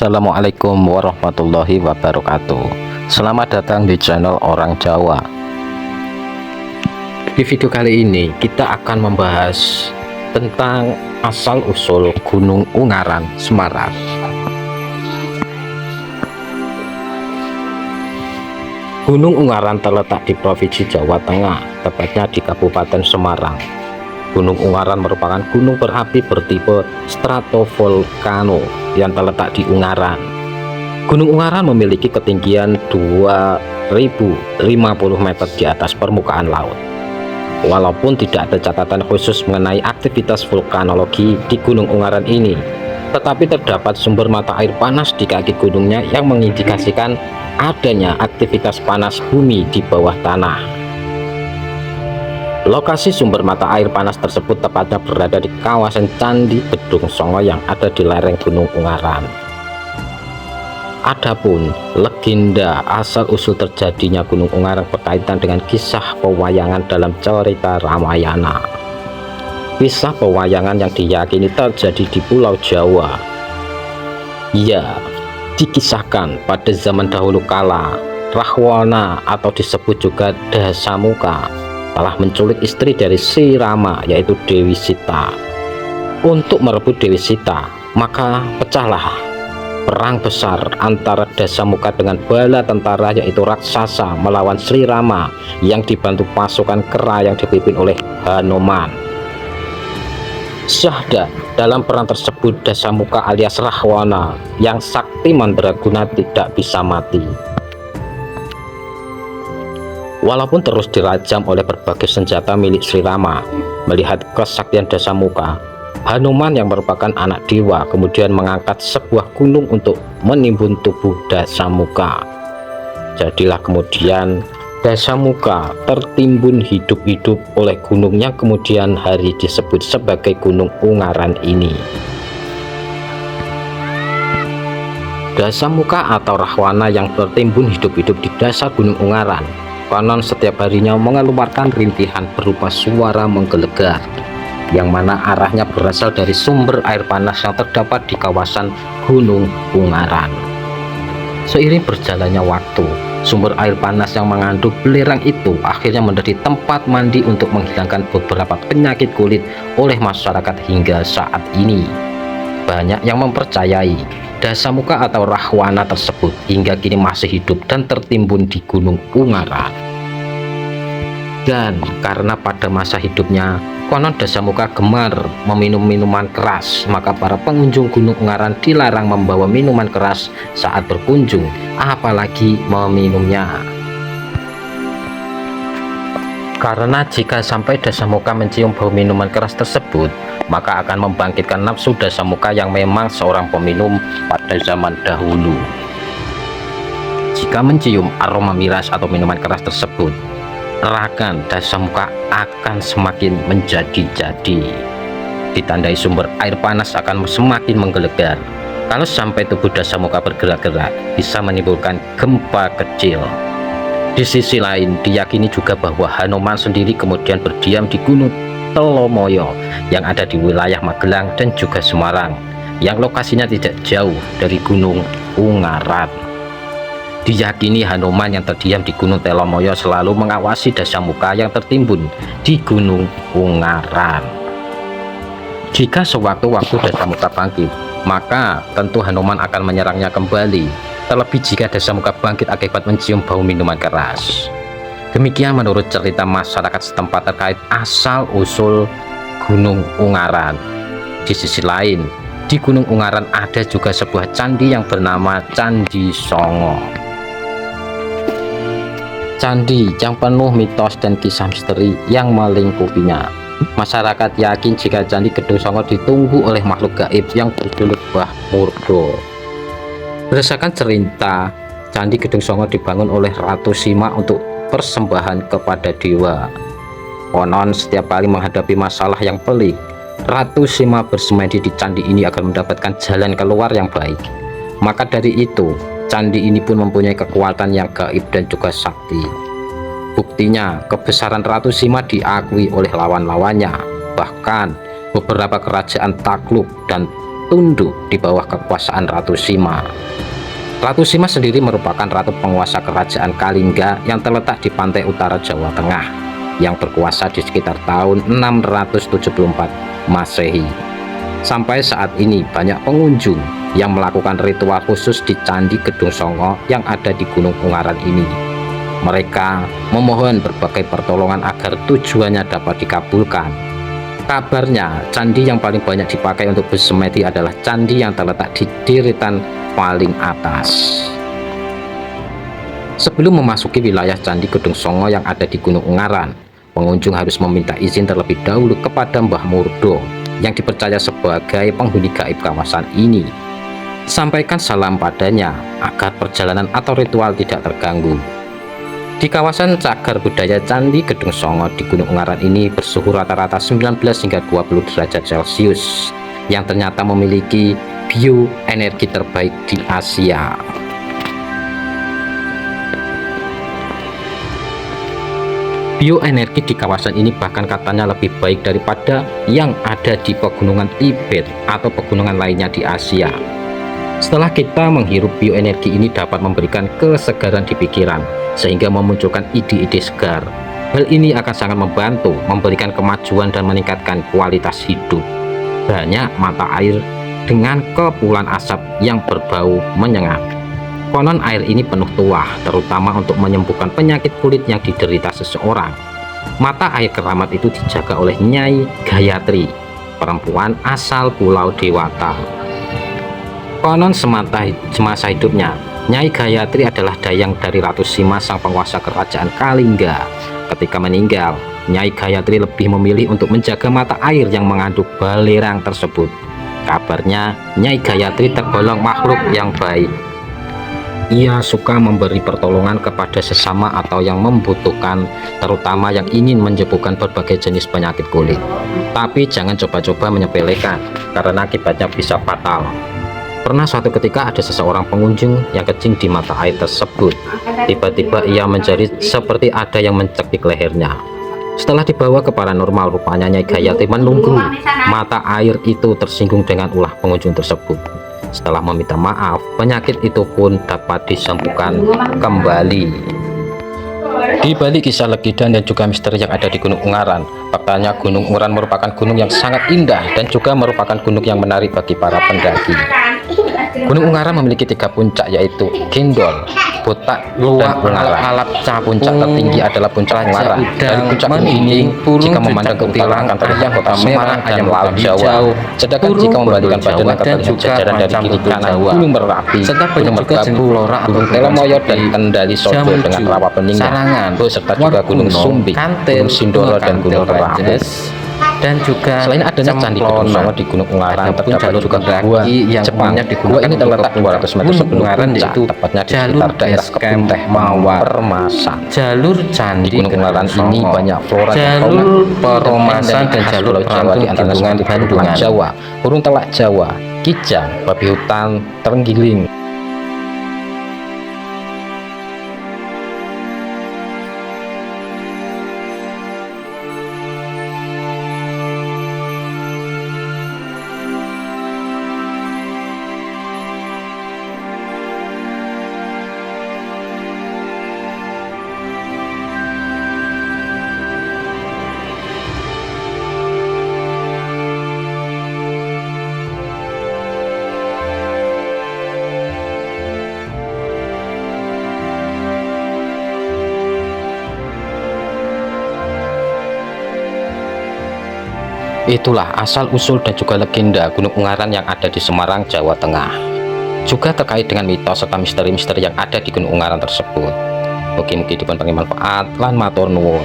Assalamualaikum warahmatullahi wabarakatuh. Selamat datang di channel Orang Jawa. Di video kali ini kita akan membahas tentang asal-usul Gunung Ungaran, Semarang. Gunung Ungaran terletak di Provinsi Jawa Tengah, tepatnya di Kabupaten Semarang. Gunung Ungaran merupakan gunung berapi bertipe stratovolcano yang terletak di Ungaran. Gunung Ungaran memiliki ketinggian 2050 meter di atas permukaan laut. Walaupun tidak ada catatan khusus mengenai aktivitas vulkanologi di Gunung Ungaran ini, tetapi terdapat sumber mata air panas di kaki gunungnya yang mengindikasikan adanya aktivitas panas bumi di bawah tanah. Lokasi sumber mata air panas tersebut tepatnya berada di kawasan Candi Gedung Songo yang ada di lereng Gunung Ungaran. Adapun legenda asal-usul terjadinya Gunung Ungaran berkaitan dengan kisah pewayangan dalam cerita Ramayana. Kisah pewayangan yang diyakini terjadi di Pulau Jawa. Ia dikisahkan pada zaman dahulu kala, Rahwana atau disebut juga Dasamuka telah menculik istri dari si Rama, yaitu Dewi Sita. Untuk merebut Dewi Sita, maka pecahlah perang besar antara Dasamuka dengan bala tentara yaitu raksasa melawan Sri Rama yang dibantu pasukan kera yang dipimpin oleh Hanuman. Syahda dalam perang tersebut Dasamuka alias Rahwana yang sakti mandraguna tidak bisa mati. Walaupun terus dirajam oleh berbagai senjata milik Sri Rama, melihat kesaktian Dasamuka, Hanuman yang merupakan anak dewa kemudian mengangkat sebuah gunung untuk menimbun tubuh Dasamuka. Jadilah kemudian Dasamuka tertimbun hidup-hidup oleh gunung yang kemudian hari disebut sebagai Gunung Ungaran ini. Dasamuka atau Rahwana yang tertimbun hidup-hidup di dasar Gunung Ungaran konon setiap harinya mengeluarkan rintihan berupa suara menggelegar, yang mana arahnya berasal dari sumber air panas yang terdapat di kawasan Gunung Ungaran. Seiring berjalannya waktu, sumber air panas yang mengandung belerang itu akhirnya menjadi tempat mandi untuk menghilangkan beberapa penyakit kulit oleh masyarakat hingga saat ini. Banyak yang mempercayai Dasamuka atau Rahwana tersebut hingga kini masih hidup dan tertimbun di Gunung Ungaran. Dan karena pada masa hidupnya konon Dasamuka gemar meminum minuman keras, maka para pengunjung Gunung Ungaran dilarang membawa minuman keras saat berkunjung, apalagi meminumnya. Karena jika sampai Dasamuka mencium bau minuman keras tersebut, maka akan membangkitkan nafsu Dasamuka yang memang seorang peminum pada zaman dahulu. Jika mencium aroma miras atau minuman keras tersebut, ragan Dasamuka akan semakin menjadi-jadi. Ditandai sumber air panas akan semakin menggelegar. Kalau sampai tubuh Dasamuka bergerak-gerak, bisa menimbulkan gempa kecil. Di sisi lain, diyakini juga bahwa Hanuman sendiri kemudian berdiam di Gunung Telomoyo yang ada di wilayah Magelang dan juga Semarang, yang lokasinya tidak jauh dari Gunung Ungaran. Diyakini Hanuman yang terdiam di Gunung Telomoyo selalu mengawasi Dasamuka yang tertimbun di Gunung Ungaran. Jika sewaktu-waktu Dasamuka bangkit, maka tentu Hanuman akan menyerangnya kembali. Terlebih jika Dasamuka bangkit akibat mencium bau minuman keras. Demikian menurut cerita masyarakat setempat terkait asal-usul Gunung Ungaran. Di sisi lain, di Gunung Ungaran ada juga sebuah candi yang bernama Candi Songo. Candi yang penuh mitos dan kisah misteri yang melingkupinya. Masyarakat yakin jika Candi Gedung Songo ditunggu oleh makhluk gaib yang berjuluk Mbah Murdo. Berdasarkan cerita, Candi Gedung Songo dibangun oleh Ratu Sima untuk persembahan kepada dewa. Konon setiap kali menghadapi masalah yang pelik, Ratu Sima bersemedi di candi ini agar mendapatkan jalan keluar yang baik. Maka dari itu, candi ini pun mempunyai kekuatan yang gaib dan juga sakti. Buktinya, kebesaran Ratu Sima diakui oleh lawan-lawannya. Bahkan beberapa kerajaan takluk dan tunduk di bawah kekuasaan Ratu Sima. Ratu Sima sendiri merupakan ratu penguasa kerajaan Kalingga yang terletak di pantai utara Jawa Tengah, yang berkuasa di sekitar tahun 674 Masehi. Sampai saat ini banyak pengunjung yang melakukan ritual khusus di Candi Gedung Songo yang ada di Gunung Ungaran ini. Mereka memohon berbagai pertolongan agar tujuannya dapat dikabulkan. Kabarnya, candi yang paling banyak dipakai untuk bersemedi adalah candi yang terletak di deretan paling atas. Sebelum memasuki wilayah Candi Gedung Songo yang ada di Gunung Ungaran, pengunjung harus meminta izin terlebih dahulu kepada Mbah Murdo yang dipercaya sebagai penghuni gaib kawasan ini. Sampaikan salam padanya agar perjalanan atau ritual tidak terganggu. Di kawasan cagar budaya Candi Gedung Songo di Gunung Ungaran ini bersuhu rata-rata 19 hingga 20 derajat Celcius yang ternyata memiliki bioenergi terbaik di Asia. Bioenergi di kawasan ini bahkan katanya lebih baik daripada yang ada di pegunungan Tibet atau pegunungan lainnya di Asia. Setelah kita menghirup bioenergi ini dapat memberikan kesegaran di pikiran, sehingga memunculkan ide-ide segar. Hal ini akan sangat membantu memberikan kemajuan dan meningkatkan kualitas hidup. Banyak mata air dengan kepulan asap yang berbau menyengat. Konon air ini penuh tuah, terutama untuk menyembuhkan penyakit kulit yang diderita seseorang. Mata air keramat itu dijaga oleh Nyai Gayatri, perempuan asal Pulau Dewata. Konon semasa hidupnya, Nyai Gayatri adalah dayang dari Ratu Sima, sang penguasa kerajaan Kalingga. Ketika meninggal, Nyai Gayatri lebih memilih untuk menjaga mata air yang mengandung belerang tersebut. Kabarnya, Nyai Gayatri tergolong makhluk yang baik. Ia suka memberi pertolongan kepada sesama atau yang membutuhkan, terutama yang ingin menyembuhkan berbagai jenis penyakit kulit. Tapi jangan coba-coba menyepelekan, karena akibatnya bisa fatal. Pernah suatu ketika ada seseorang pengunjung yang kencing di mata air tersebut. Tiba-tiba ia menjerit seperti ada yang mencekik lehernya. Setelah dibawa ke paranormal, rupanya Nyai Gayatri menunggu mata air itu tersinggung dengan ulah pengunjung tersebut. Setelah meminta maaf, penyakit itu pun dapat disembuhkan kembali. Di balik kisah legenda dan juga misteri yang ada di Gunung Ungaran, faktanya Gunung Ungaran merupakan gunung yang sangat indah dan juga merupakan gunung yang menarik bagi para pendaki. Gunung Ungaran memiliki 3 puncak, yaitu Gendol, Botak, dan Ungaran. Puncak tertinggi adalah Puncak Ungaran. Dari puncak ini, jika memandang ke utara akan terlihat kota Semarang dan Laut Jawa. Sedangkan jika membalikan badan akan terlihat jajaran dari kiri kanan Gunung Merapi, Gunung Merbabu, Gunung Telomoyo, dan Kendali Sodo dengan rawa peninggalan, beserta juga Gunung Sumbing, Gunung Sindoro, dan Gunung Rapi. Dan juga selain adanya Candi Gedung Songo di Gunung Ungaran, terdapat juga gua yang Jepang. Gua ini terletak 200 meter sebelum puncak, tepatnya di sekitar daerah kebun teh Mawar Permasa. Jalur Candi Di Gunung Ungaran ini banyak flora dan fauna, jalur Peromasan dan jalur Jawa di antara Bandungan Bandungan Jawa, burung telak Jawa, kijang, babi hutan, terenggiling. Itulah asal-usul dan juga legenda Gunung Ungaran yang ada di Semarang, Jawa Tengah. Juga terkait dengan mitos serta misteri-misteri yang ada di Gunung Ungaran tersebut. Mugi-mugi dipun paring manfaat lan matur nuwun.